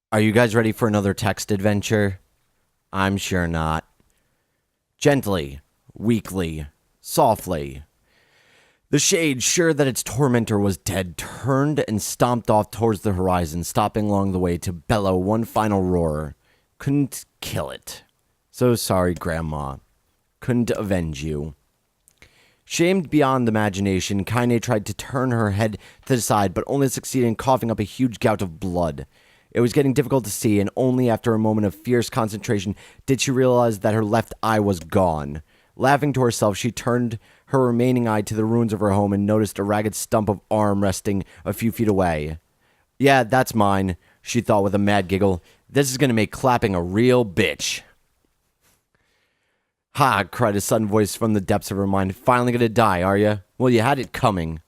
Are you guys ready for another text adventure? I'm sure not. Gently, weakly, softly. The shade, sure that its tormentor was dead, turned and stomped off towards the horizon, stopping along the way to bellow one final roar. Couldn't kill it. So sorry, Grandma. Couldn't avenge you. Shamed beyond imagination, Kaine tried to turn her head to the side, but only succeeded in coughing up a huge gout of blood. It was getting difficult to see, and only after a moment of fierce concentration did she realize that her left eye was gone. Laughing to herself, she turned her remaining eye to the ruins of her home and noticed a ragged stump of arm resting a few feet away. Yeah, that's mine, she thought with a mad giggle. This is going to make clapping a real bitch. Ha, cried a sudden voice from the depths of her mind. Finally going to die, are you? Well, you had it coming.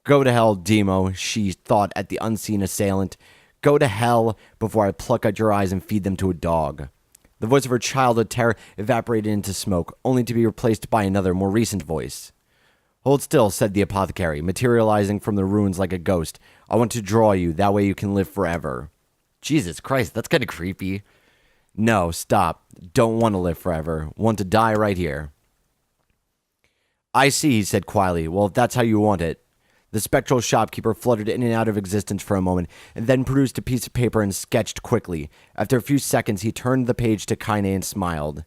Go to hell, Demo, she thought at the unseen assailant. Go to hell before I pluck out your eyes and feed them to a dog. The voice of her childhood terror evaporated into smoke, only to be replaced by another, more recent voice. Hold still, said the apothecary, materializing from the ruins like a ghost. I want to draw you, that way you can live forever. Jesus Christ, that's kind of creepy. No, stop. Don't want to live forever. Want to die right here. I see, he said quietly. Well, if that's how you want it. The spectral shopkeeper fluttered in and out of existence for a moment, and then produced a piece of paper and sketched quickly. After a few seconds, he turned the page to Kaine and smiled.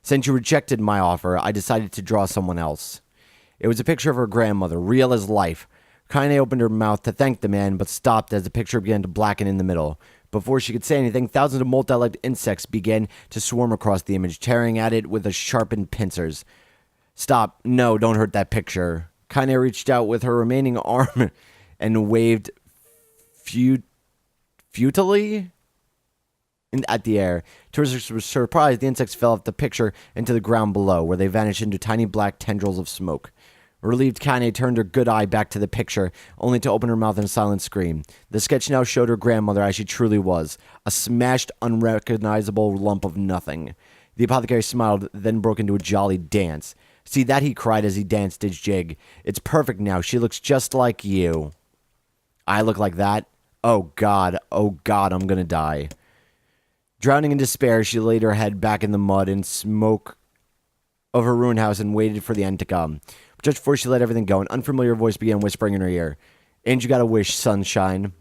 Since you rejected my offer, I decided to draw someone else. It was a picture of her grandmother, real as life. Kaine opened her mouth to thank the man, but stopped as the picture began to blacken in the middle. Before she could say anything, thousands of multi-legged insects began to swarm across the image, tearing at it with the sharpened pincers. Stop. No, don't hurt that picture. Kaine reached out with her remaining arm and waved futilely at the air. To her surprise, the insects fell off the picture into the ground below, where they vanished into tiny black tendrils of smoke. Relieved, Kaine turned her good eye back to the picture, only to open her mouth in a silent scream. The sketch now showed her grandmother as she truly was, a smashed, unrecognizable lump of nothing. The apothecary smiled, then broke into a jolly dance. See that, he cried as he danced his jig. It's perfect now. She looks just like you. I look like that? Oh, God, I'm gonna die. Drowning in despair, she laid her head back in the mud and smoke of her ruined house and waited for the end to come. Just before she let everything go, an unfamiliar voice began whispering in her ear. Ain't you got a wish, sunshine?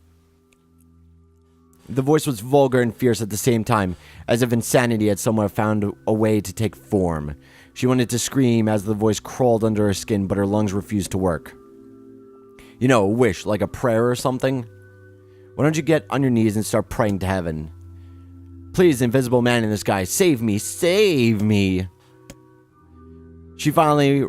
The voice was vulgar and fierce at the same time, as if insanity had somehow found a way to take form. She wanted to scream as the voice crawled under her skin, but her lungs refused to work. You know, a wish, like a prayer or something? Why don't you get on your knees and start praying to heaven? Please, invisible man in the sky, save me, save me! She finally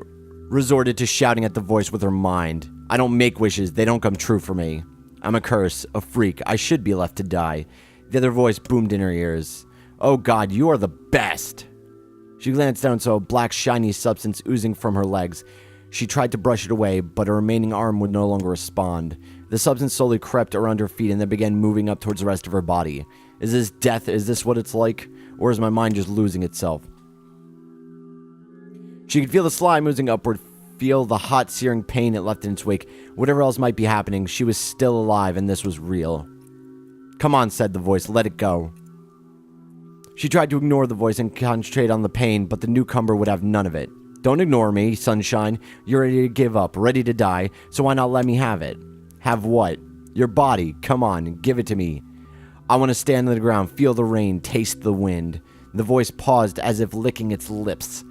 resorted to shouting at the voice with her mind. I don't make wishes, they don't come true for me. I'm a curse, a freak, I should be left to die. The other voice boomed in her ears. Oh God, you are the best! She glanced down and saw a black shiny substance oozing from her legs. She tried to brush it away, but her remaining arm would no longer respond. The substance slowly crept around her feet and then began moving up towards the rest of her body. Is this death? Is this what it's like? Or is my mind just losing itself? She could feel the slime oozing upward, feel the hot, searing pain it left in its wake. Whatever else might be happening, she was still alive and this was real. Come on, said the voice, let it go. She tried to ignore the voice and concentrate on the pain, but the newcomer would have none of it. Don't ignore me, sunshine. You're ready to give up, ready to die, so why not let me have it? Have what? Your body. Come on, give it to me. I want to stand on the ground, feel the rain, taste the wind. The voice paused as if licking its lips.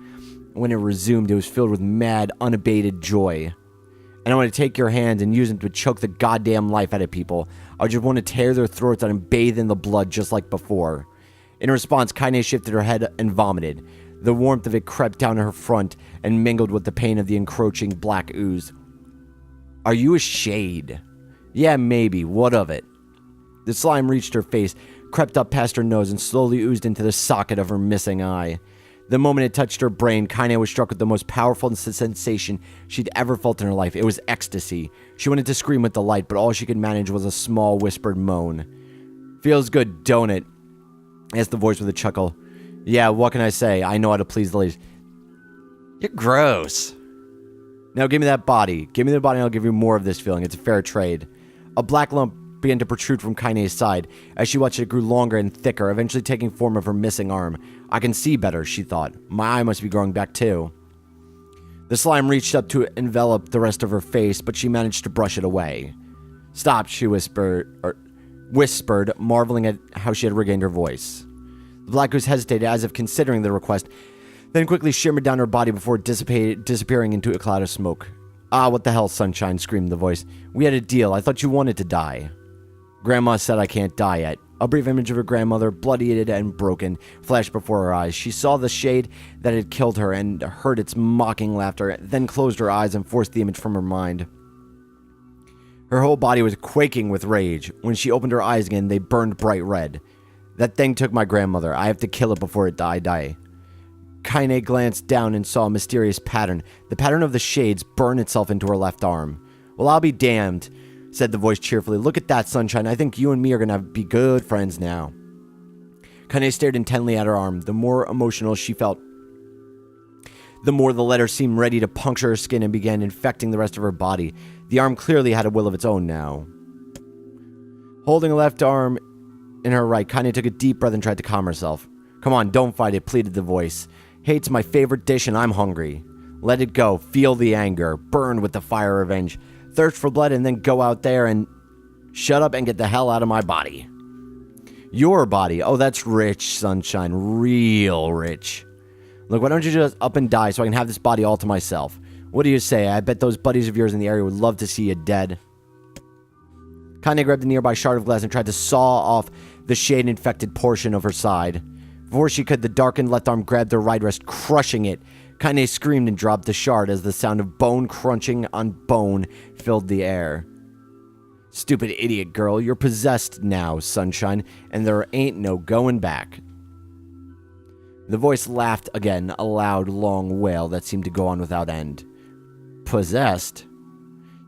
When it resumed, it was filled with mad, unabated joy. And I want to take your hands and use them to choke the goddamn life out of people. I just want to tear their throats out and bathe in the blood just like before. In response, Kaine shifted her head and vomited. The warmth of it crept down her front and mingled with the pain of the encroaching black ooze. Are you a shade? Yeah, maybe. What of it? The slime reached her face, crept up past her nose, and slowly oozed into the socket of her missing eye. The moment it touched her brain, Kaine was struck with the most powerful sensation she'd ever felt in her life. It was ecstasy. She wanted to scream with delight, but all she could manage was a small, whispered moan. Feels good, don't it? Asked the voice with a chuckle. Yeah, what can I say? I know how to please the ladies. You're gross. Now give me that body. Give me the body and I'll give you more of this feeling. It's a fair trade. A black lump began to protrude from Kaine's side. As she watched, it grew longer and thicker, eventually taking form of her missing arm. I can see better, she thought. My eye must be growing back too. The slime reached up to envelop the rest of her face, but she managed to brush it away. Stop, she whispered, marveling at how she had regained her voice. The black goose hesitated as if considering the request, then quickly shimmered down her body before disappearing into a cloud of smoke. Ah, what the hell, Sunshine, screamed the voice. We had a deal. I thought you wanted to die. Grandma said I can't die yet. A brief image of her grandmother, bloodied and broken, flashed before her eyes. She saw the shade that had killed her and heard its mocking laughter, then closed her eyes and forced the image from her mind. Her whole body was quaking with rage. When she opened her eyes again, they burned bright red. That thing took my grandmother. I have to kill it before it die. Kaine glanced down and saw a mysterious pattern. The pattern of the shades burn itself into her left arm. Well, I'll be damned, said the voice cheerfully. Look at that, Sunshine. I think you and me are going to be good friends now. Kaine stared intently at her arm. The more emotional she felt, the more the letter seemed ready to puncture her skin and began infecting the rest of her body. The arm clearly had a will of its own now. Holding her left arm in her right, Kaine took a deep breath and tried to calm herself. Come on, don't fight it, pleaded the voice. Hate's my favorite dish and I'm hungry. Let it go. Feel the anger. Burn with the fire of revenge. Thirst for blood and then go out there and shut up and get the hell out of my body. Your body. Oh, that's rich, Sunshine. Real rich. Look, why don't you just up and die so I can have this body all to myself? What do you say? I bet those buddies of yours in the area would love to see you dead. Kaine grabbed a nearby shard of glass and tried to saw off the shade-infected portion of her side. Before she could, the darkened left arm grabbed her right wrist, crushing it. Kaine screamed and dropped the shard as the sound of bone crunching on bone filled the air. Stupid idiot girl, you're possessed now, Sunshine, and there ain't no going back. The voice laughed again, a loud, long wail that seemed to go on without end. Possessed?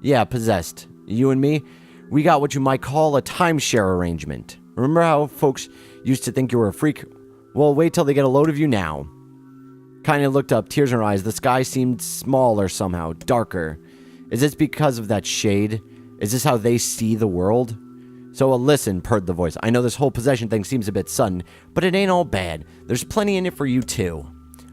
Yeah, possessed. You and me, we got what you might call a timeshare arrangement. Remember how folks used to think you were a freak? Well, wait till they get a load of you now. Kaine looked up, tears in her eyes. The sky seemed smaller somehow, darker. Is this because of that shade? Is this how they see the world? So, listen, purred the voice. I know this whole possession thing seems a bit sudden, but it ain't all bad. There's plenty in it for you, too.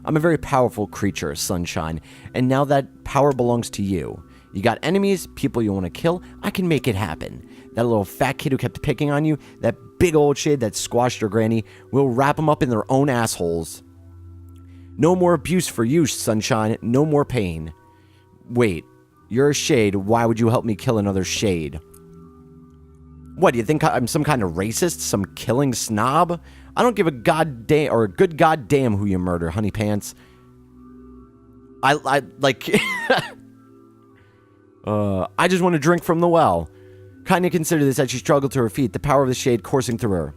I'm a very powerful creature, Sunshine, and now that power belongs to you. You got enemies, people you want to kill, I can make it happen. That little fat kid who kept picking on you, that big old shade that squashed your granny, we'll wrap them up in their own assholes. No more abuse for you, Sunshine, no more pain. Wait, you're a shade, why would you help me kill another shade? What, do you think I'm some kind of racist, some killing snob? I don't give a goddamn, or a good goddamn who you murder, honey pants. I just want to drink from the well. Kaine considered this as she struggled to her feet, the power of the shade coursing through her.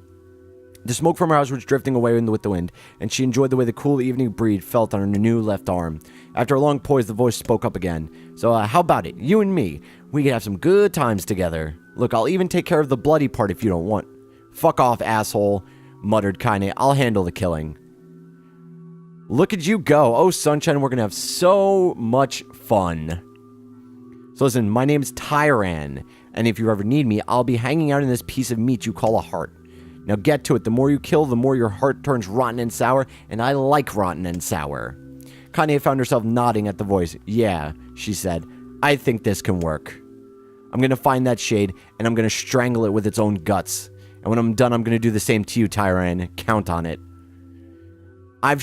The smoke from her house was drifting away with the wind, and she enjoyed the way the cool evening breeze felt on her new left arm. After a long pause, the voice spoke up again. So, how about it? You and me. We could have some good times together. Look, I'll even take care of the bloody part if you don't want. Fuck off, asshole, muttered Kaine. I'll handle the killing. Look at you go. Oh, Sunshine, we're gonna have so much fun. So listen, my name's Tyran, and if you ever need me, I'll be hanging out in this piece of meat you call a heart. Now get to it. The more you kill, the more your heart turns rotten and sour, and I like rotten and sour. Kaine found herself nodding at the voice. Yeah, she said. I think this can work. I'm going to find that shade, and I'm going to strangle it with its own guts. And when I'm done, I'm going to do the same to you, Tyran. Count on it. I've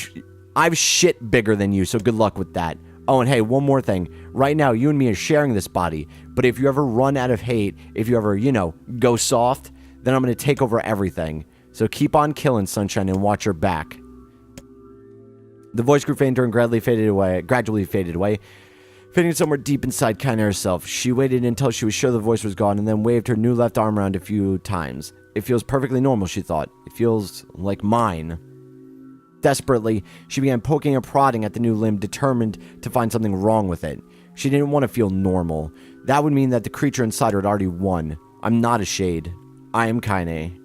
shit bigger than you, so good luck with that. Oh, and hey, one more thing. Right now, you and me are sharing this body. But if you ever run out of hate, if you ever, go soft, then I'm going to take over everything. So keep on killing, Sunshine, and watch your back. The voice grew fainter and gradually faded away, fading somewhere deep inside Kaine herself. She waited until she was sure the voice was gone and then waved her new left arm around a few times. It feels perfectly normal, she thought. It feels like mine. Desperately, she began poking and prodding at the new limb, determined to find something wrong with it. She didn't want to feel normal. That would mean that the creature inside her had already won. I'm not a shade. I am Kaine.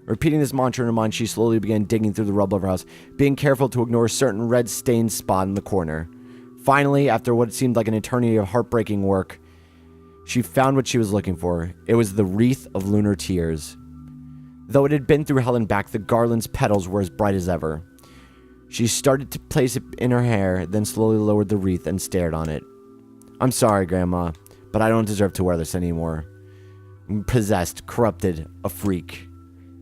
Repeating this mantra in her mind, she slowly began digging through the rubble of her house, being careful to ignore a certain red-stained spot in the corner. Finally, after what seemed like an eternity of heartbreaking work, She found what she was looking for. It was the wreath of lunar tears. Though it had been through hell and back, the garland's petals were as bright as ever. She started to place it in her hair, then slowly lowered the wreath and stared on it. I'm sorry, Grandma, but I don't deserve to wear this anymore. I'm possessed, corrupted, a freak.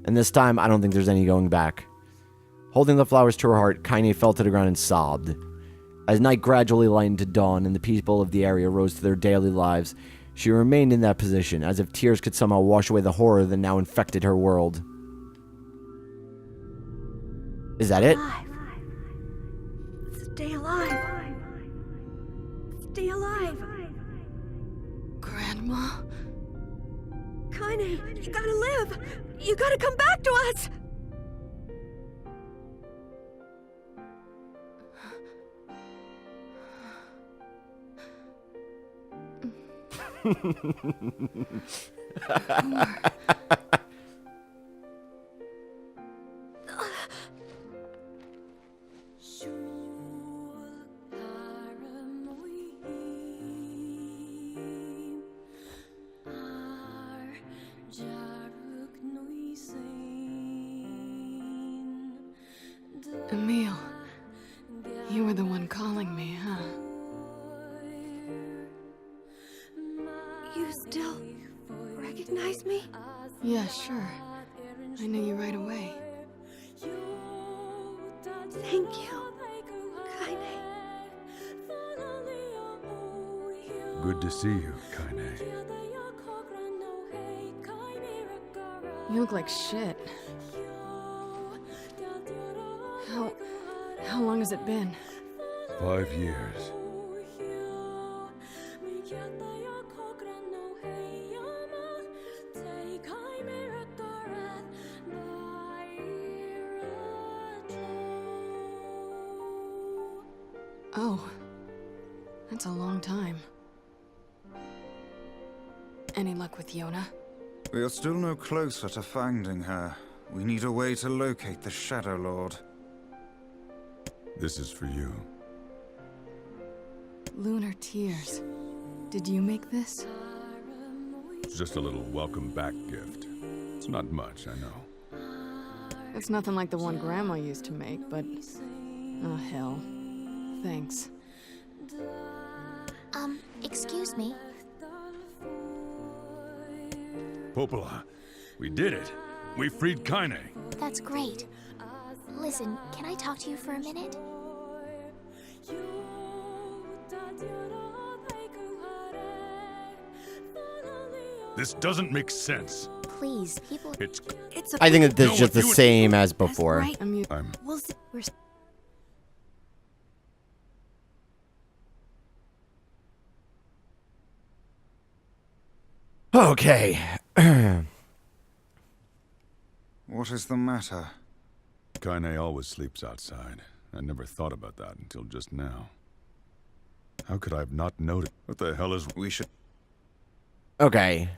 And this time, I don't think there's any going back. Holding the flowers to her heart, Kaine fell to the ground and sobbed. As night gradually lightened to dawn and the people of the area rose to their daily lives, she remained in that position, as if tears could somehow wash away the horror that now infected her world. Is that it? Stay alive. Stay alive. Grandma? Kaine, you gotta live. You gotta come back to us. Emil, you were the one calling me, huh? You still recognize me? Yeah, sure. I knew you right away. Thank you, Kaine. Good to see you, Kaine. You look like shit. How long has it been? 5 years. Oh, that's a long time. Any luck with Yona? We are still no closer to finding her. We need a way to locate the Shadow Lord. This is for you. Lunar tears. Did you make this? It's just a little welcome back gift. It's not much, I know. It's nothing like the one Grandma used to make, but... oh, hell. Thanks. Excuse me. Popola, we did it. We freed Kaine. That's great. Listen, can I talk to you for a minute? This doesn't make sense. Please, people... It's I think that this No, is just if the you- same as That's before. right. I'm... We'll see. We're Okay. What is the matter? Kaine always sleeps outside. I never thought about that until just now. How could I have not noticed? What the hell is... We should... Okay.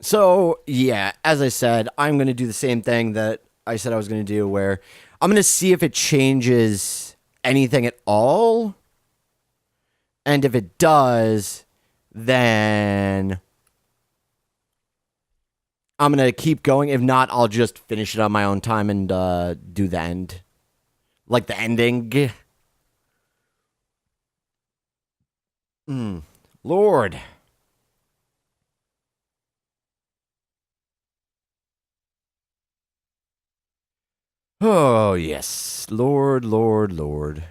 So, yeah, as I said, I'm going to do the same thing that I said I was going to do, where I'm going to see if it changes anything at all. And if it does, then I'm going to keep going. If not, I'll just finish it on my own time and do the end. Like the ending. Lord. Oh, yes. Lord, Lord, Lord.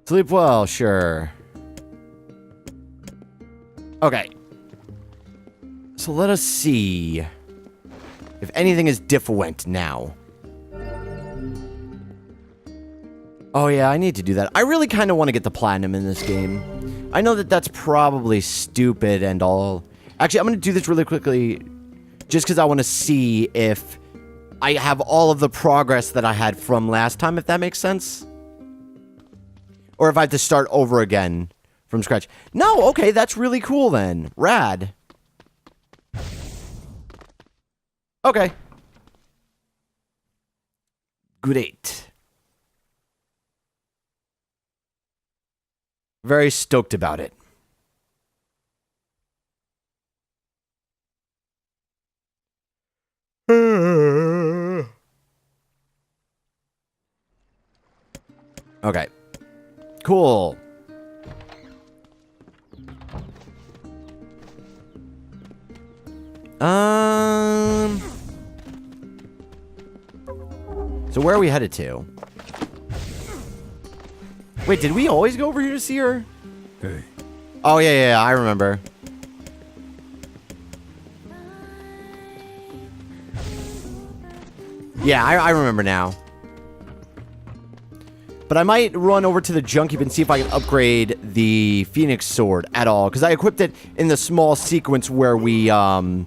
Sleep well, sure. Okay. So let us see if anything is different now. Oh yeah, I need to do that. I really kind of want to get the platinum in this game. I know that that's probably stupid and all. Actually, I'm going to do this really quickly just because I want to see if I have all of the progress that I had from last time, if that makes sense. Or if I have to start over again from scratch. No, okay, that's really cool then. Rad. Okay. Great. Very stoked about it. Okay. Cool. So where are we headed to? Wait, did we always go over here to see her? Hey, Oh, yeah, I remember. Yeah, I remember now. But I might run over to the junk heap and see if I can upgrade the Phoenix Sword at all. Because I equipped it in the small sequence where we, do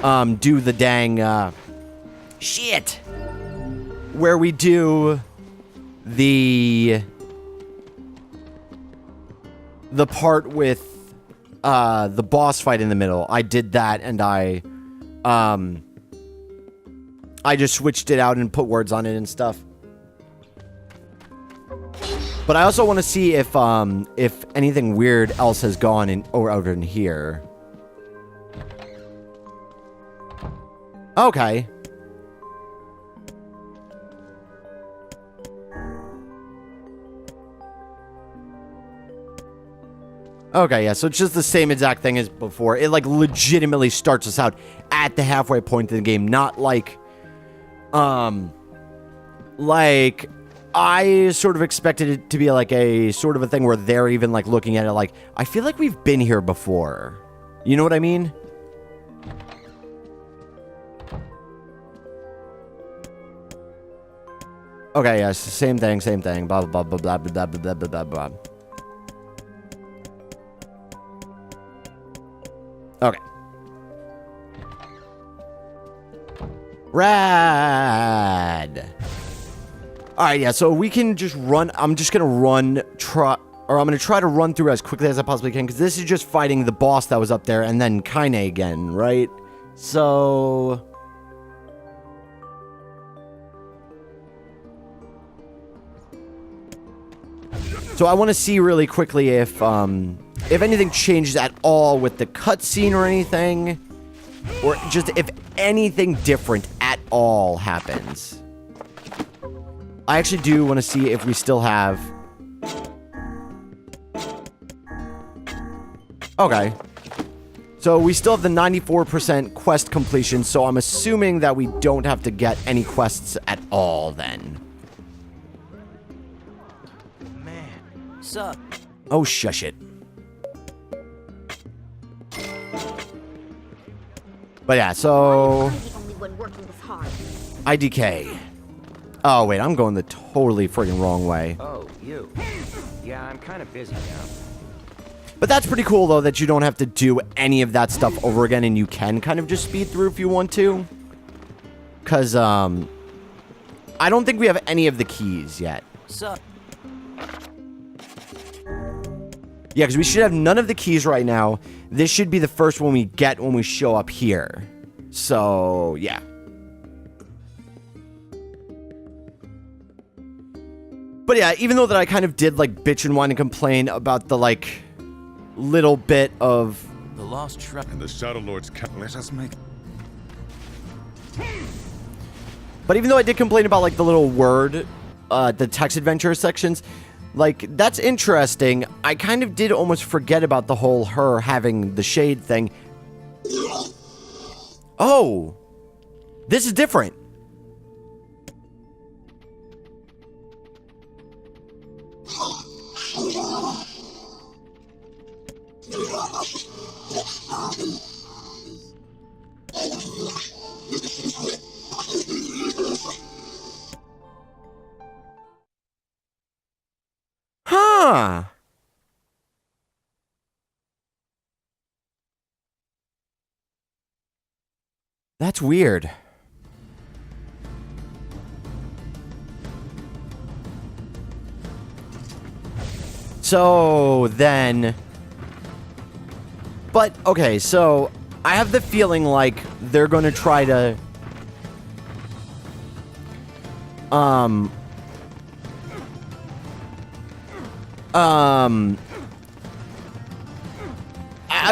the dang, shit! Where we do the part with, the boss fight in the middle. I did that and I just switched it out and put words on it and stuff. But I also want to see if anything weird else has gone in or out in here. Okay. Okay, yeah, so it's just the same exact thing as before. It, like, legitimately starts us out at the halfway point of the game, not like, I sort of expected it to be like a sort of a thing where they're even, like, looking at it like, I feel like we've been here before. You know what I mean? Okay, yes, same thing, blah, blah, blah, blah, blah, blah, blah, blah, blah, blah. Okay. Rad. Alright, yeah, so we can just run. I'm just gonna I'm gonna try to run through as quickly as I possibly can, because this is just fighting the boss that was up there, and then Kaine again, right? So... So I want to see really quickly if anything changes at all with the cutscene or anything, or just if anything different at all happens. I actually do want to see if we still have... Okay. So we still have the 94% quest completion, so I'm assuming that we don't have to get any quests at all then. Sup? Oh, shush it. But yeah, so... I'm the only one working this hard. IDK. Oh, wait, I'm going the totally friggin' wrong way. Oh, you. Yeah, I'm kind of busy now. But that's pretty cool, though, that you don't have to do any of that stuff over again, and you can kind of just speed through if you want to. Because, I don't think we have any of the keys yet. Sup? Yeah, because we should have none of the keys right now. This should be the first one we get when we show up here. So, yeah. But yeah, even though that I kind of did, like, bitch and whine and complain about the, like, little bit of... The lost truck. and the Shadow Lord's Let us make... But even though I did complain about, like, the little word, the text adventure sections... Like, that's interesting. I kind of did almost forget about the whole her having the shade thing. Oh! This is different. Huh. That's weird. So, then... But, okay, so... I have the feeling like they're gonna try to... I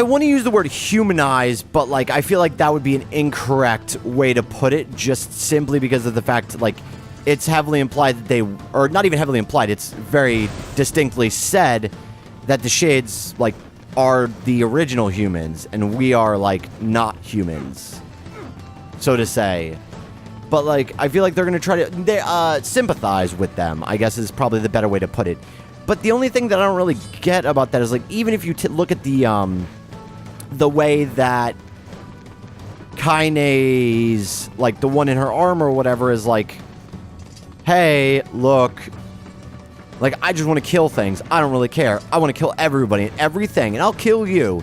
want to use the word humanize, but, like, I feel like that would be an incorrect way to put it, just simply because of the fact, like, it's heavily implied that they, or not even heavily implied, it's very distinctly said that the Shades, like, are the original humans, and we are, like, not humans, so to say. But, like, I feel like they're going to try to sympathize with them, I guess is probably the better way to put it. But the only thing that I don't really get about that is, like, even if you look at the way that Kaine's, like, the one in her arm or whatever is like, hey, look, like, I just want to kill things. I don't really care. I want to kill everybody and everything, and I'll kill you.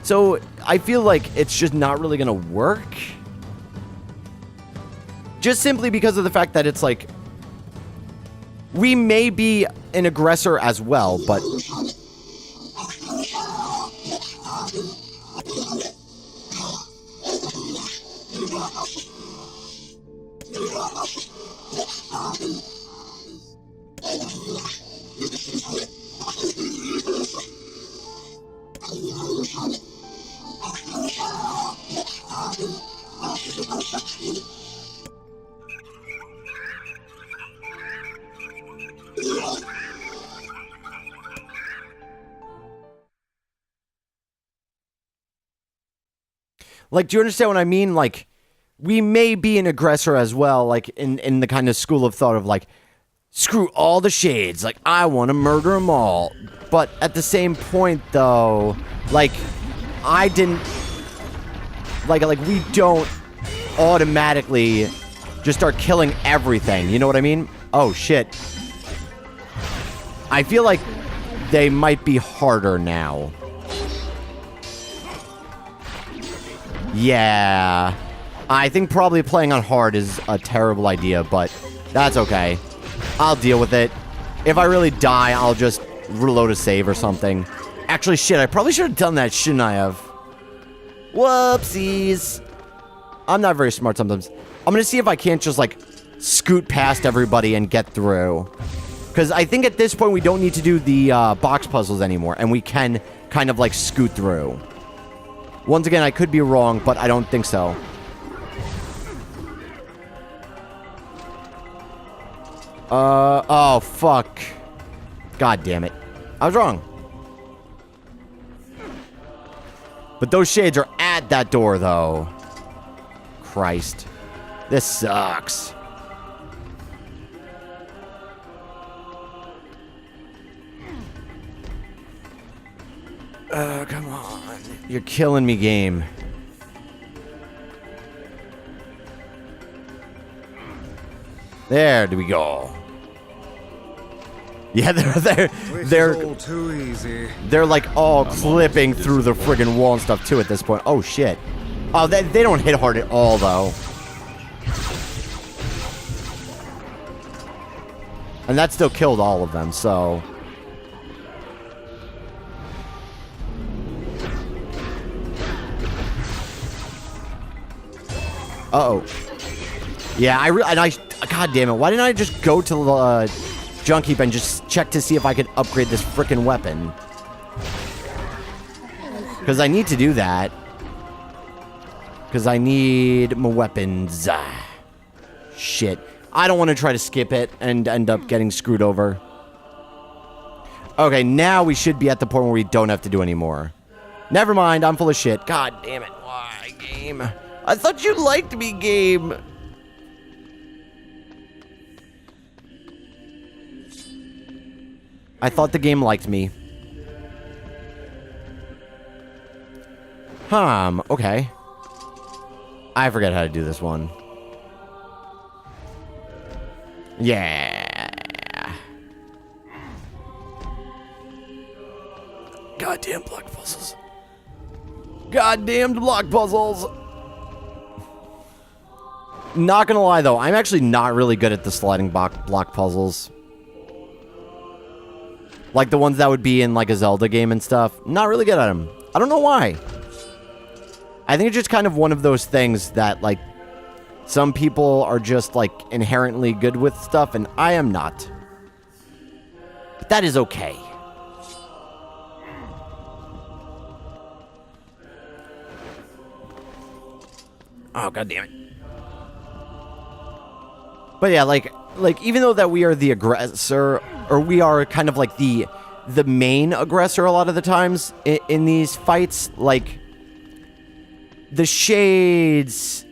So I feel like it's just not really going to work. Just simply because of the fact that it's like, we may be an aggressor as well, but... Like, do you understand what I mean? Like, we may be an aggressor as well, like, in the kind of school of thought of, like, screw all the Shades, like, I want to murder them all. But at the same point, though, like, I didn't, like, we don't automatically just start killing everything, you know what I mean? Oh, shit. I feel like they might be harder now. Yeah, I think probably playing on hard is a terrible idea, but that's okay. I'll deal with it. If I really die, I'll just reload a save or something. Actually, shit, I probably should have done that, shouldn't I have? Whoopsies. I'm not very smart sometimes. I'm gonna see if I can't just, like, scoot past everybody and get through. Because I think at this point we don't need to do the box puzzles anymore, and we can kind of, like, scoot through. Once again, I could be wrong, but I don't think so. Oh, fuck. God damn it. I was wrong. But those Shades are at that door, though. Christ. This sucks. Come on. You're killing me, game. There we go. Yeah, they're all too easy. They're like all clipping through the friggin' wall and stuff too at this point. Oh shit. Oh, they don't hit hard at all though. And that still killed all of them, so. Uh-oh. Yeah, God damn it, why didn't I just go to the junk heap and just check to see if I could upgrade this frickin' weapon? Because I need to do that. Because I need my weapons. Shit. I don't want to try to skip it and end up getting screwed over. Okay, now we should be at the point where we don't have to do any more. Never mind, I'm full of shit. God damn it. Why, game? I thought you liked me, game. I thought the game liked me. Okay. I forget how to do this one. Yeah. Goddamn block puzzles. Goddamn block puzzles. Not gonna lie, though, I'm actually not really good at the sliding block puzzles. Like the ones that would be in like a Zelda game and stuff. Not really good at them. I don't know why. I think it's just kind of one of those things that like some people are just like inherently good with stuff and I am not. But that is okay. Oh, god damn it. But yeah, like even though that we are the aggressor, or we are kind of like the main aggressor a lot of the times in these fights, like the shades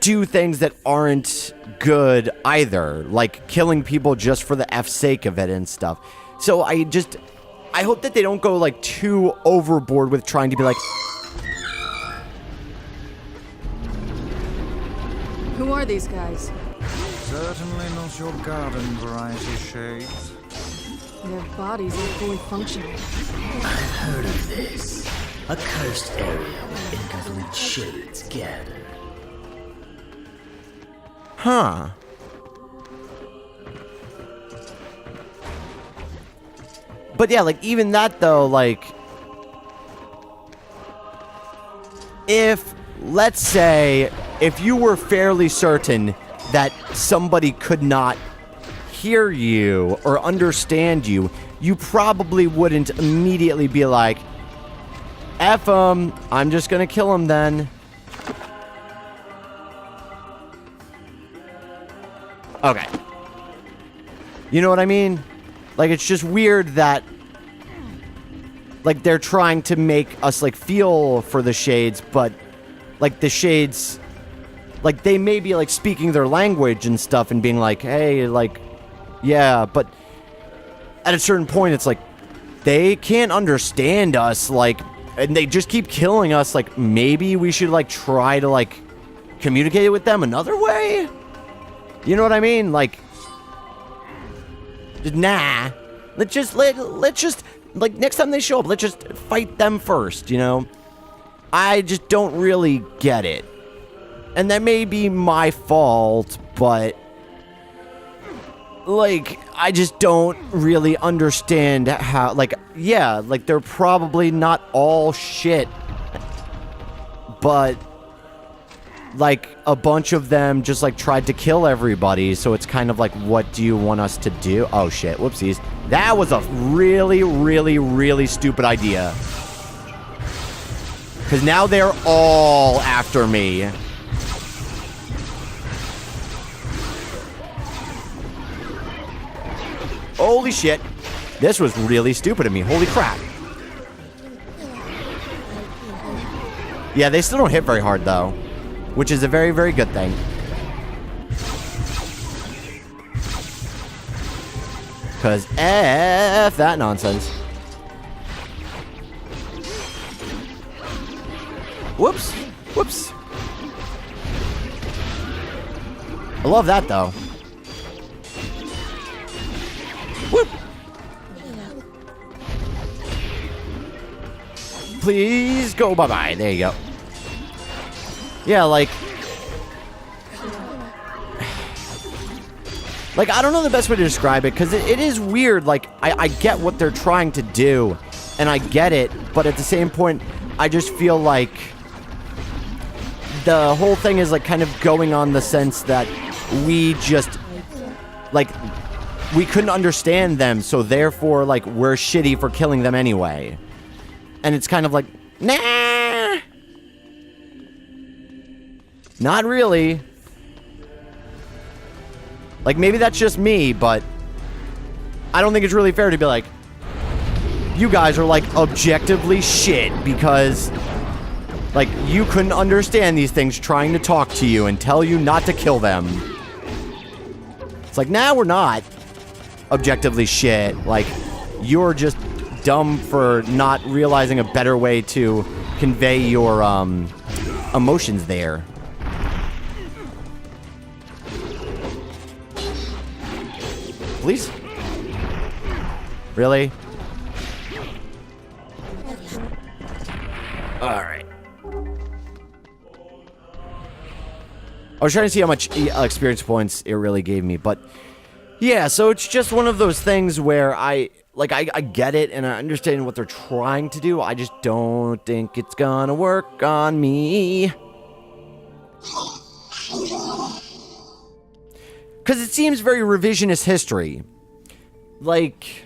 do things that aren't good either, like killing people just for the F sake of it and stuff. So I hope that they don't go like too overboard with trying to be like, Who are these guys? Certainly not your garden variety shades. Their bodies are fully functional. I've heard of this. A cursed area where incomplete shades gather. huh. But yeah, like even that though, like if, let's say, if you were fairly certain that somebody could not hear you or understand you, you probably wouldn't immediately be like, F him, I'm just gonna kill him then. Okay. You know what I mean? Like, it's just weird that, like, they're trying to make us, like, feel for the shades, but, like, the shades, like, they may be, like, speaking their language and stuff and being like, hey, like, yeah, but at a certain point, it's like, they can't understand us, like, and they just keep killing us, like, maybe we should, like, try to, like, communicate with them another way? You know what I mean? Like, nah. Let's just, like, next time they show up, let's just fight them first, you know? I just don't really get it. And that may be my fault, but, like, I just don't really understand how, like, yeah, like, they're probably not all shit, but, like, a bunch of them just, like, tried to kill everybody, so it's kind of like, what do you want us to do? Oh, shit, whoopsies. That was a really, really, really stupid idea. Because now they're all after me. Holy shit. This was really stupid of me. Holy crap. Yeah, they still don't hit very hard, though. Which is a very, very good thing. Because F that nonsense. Whoops. Whoops. I love that, though. Whoop. Please go bye-bye. There you go. Yeah, like, I don't know the best way to describe it, because it is weird. Like, I get what they're trying to do, and I get it, but at the same point, I just feel like the whole thing is, like, kind of going on the sense that we just, like, we couldn't understand them, so therefore, like, we're shitty for killing them anyway. And it's kind of like, nah! Not really. Like, maybe that's just me, but I don't think it's really fair to be like, you guys are, like, objectively shit because, like, you couldn't understand these things trying to talk to you and tell you not to kill them. It's like, nah, we're not objectively shit. Like, you're just dumb for not realizing a better way to convey your, emotions there. Please? Really? Alright. I was trying to see how much experience points it really gave me, but Yeah, so it's just one of those things where I get it and I understand what they're trying to do. I just don't think it's gonna work on me. Because it seems very revisionist history. Like,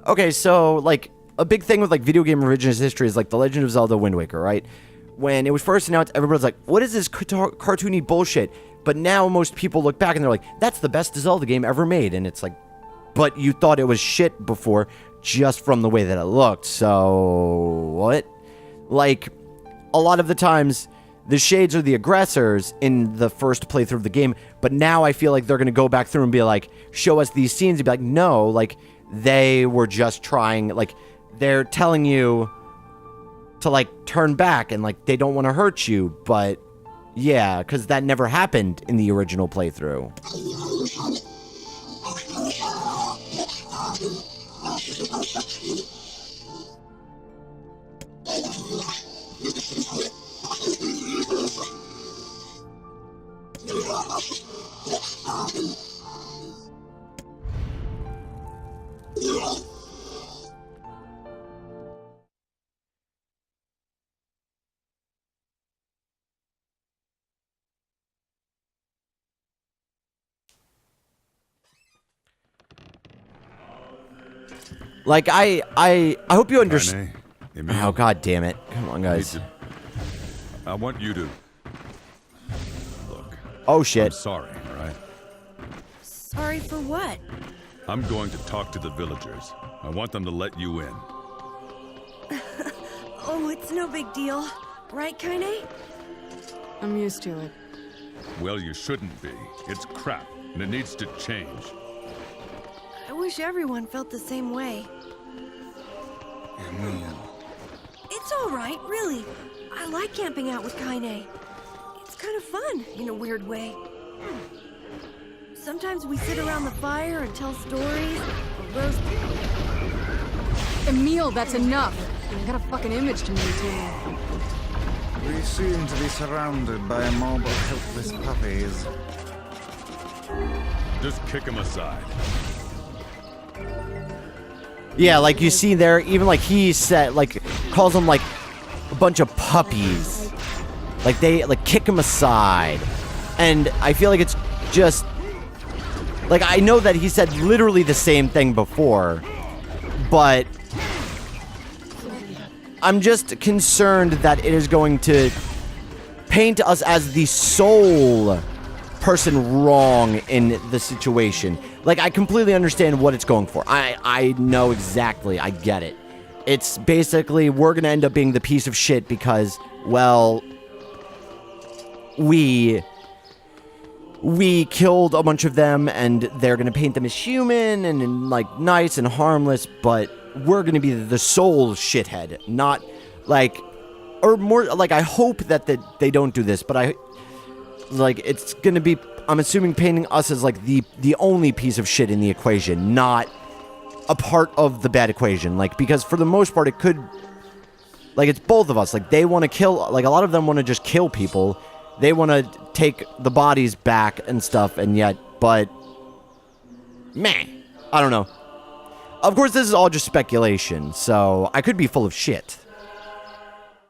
okay, so, like, a big thing with, like, video game revisionist history is, like, The Legend of Zelda Wind Waker, right? When it was first announced, everybody's like, what is this cartoony bullshit? But now most people look back and they're like, that's the best Zelda game ever made. And it's like, but you thought it was shit before just from the way that it looked. So, what? Like, a lot of the times, the shades are the aggressors in the first playthrough of the game. But now I feel like they're going to go back through and be like, show us these scenes. And be like, no, like, they were just trying, like, they're telling you to, like, turn back and, like, they don't want to hurt you. But, yeah, because that never happened in the original playthrough. Like, I hope you understand. Oh, god damn it. Come on, guys. I want you to... Look. Oh, shit. I'm sorry, right? Sorry for what? I'm going to talk to the villagers. I want them to let you in. Oh, it's no big deal. Right, Kaine? I'm used to it. Well, you shouldn't be. It's crap, and it needs to change. I wish everyone felt the same way. Emil. It's all right, really. I like camping out with Kaine. It's kind of fun, in a weird way. Sometimes we sit around the fire and tell stories, or roast... Emil, that's enough. I got a fucking image to maintain. We seem to be surrounded by a mob of helpless puppies. Just kick him aside. Yeah, like you see there, even like he said, like, calls them like a bunch of puppies. Like they, like, kick him aside. And I feel like it's just, like, I know that he said literally the same thing before, but I'm just concerned that it is going to paint us as the sole person wrong in the situation. Like, I completely understand what it's going for. I know exactly. I get it. It's basically, we're going to end up being the piece of shit because, well, we killed a bunch of them and they're going to paint them as human and like, nice and harmless, but we're going to be the sole shithead. Not, like, or more, like, I hope that they don't do this, but like, it's going to be, I'm assuming, painting us as, like, the only piece of shit in the equation, not a part of the bad equation. Like, because for the most part, it could, like, it's both of us. Like, they want to kill, like, a lot of them want to just kill people. They want to take the bodies back and stuff, and yet, but, man, I don't know. Of course, this is all just speculation, so I could be full of shit.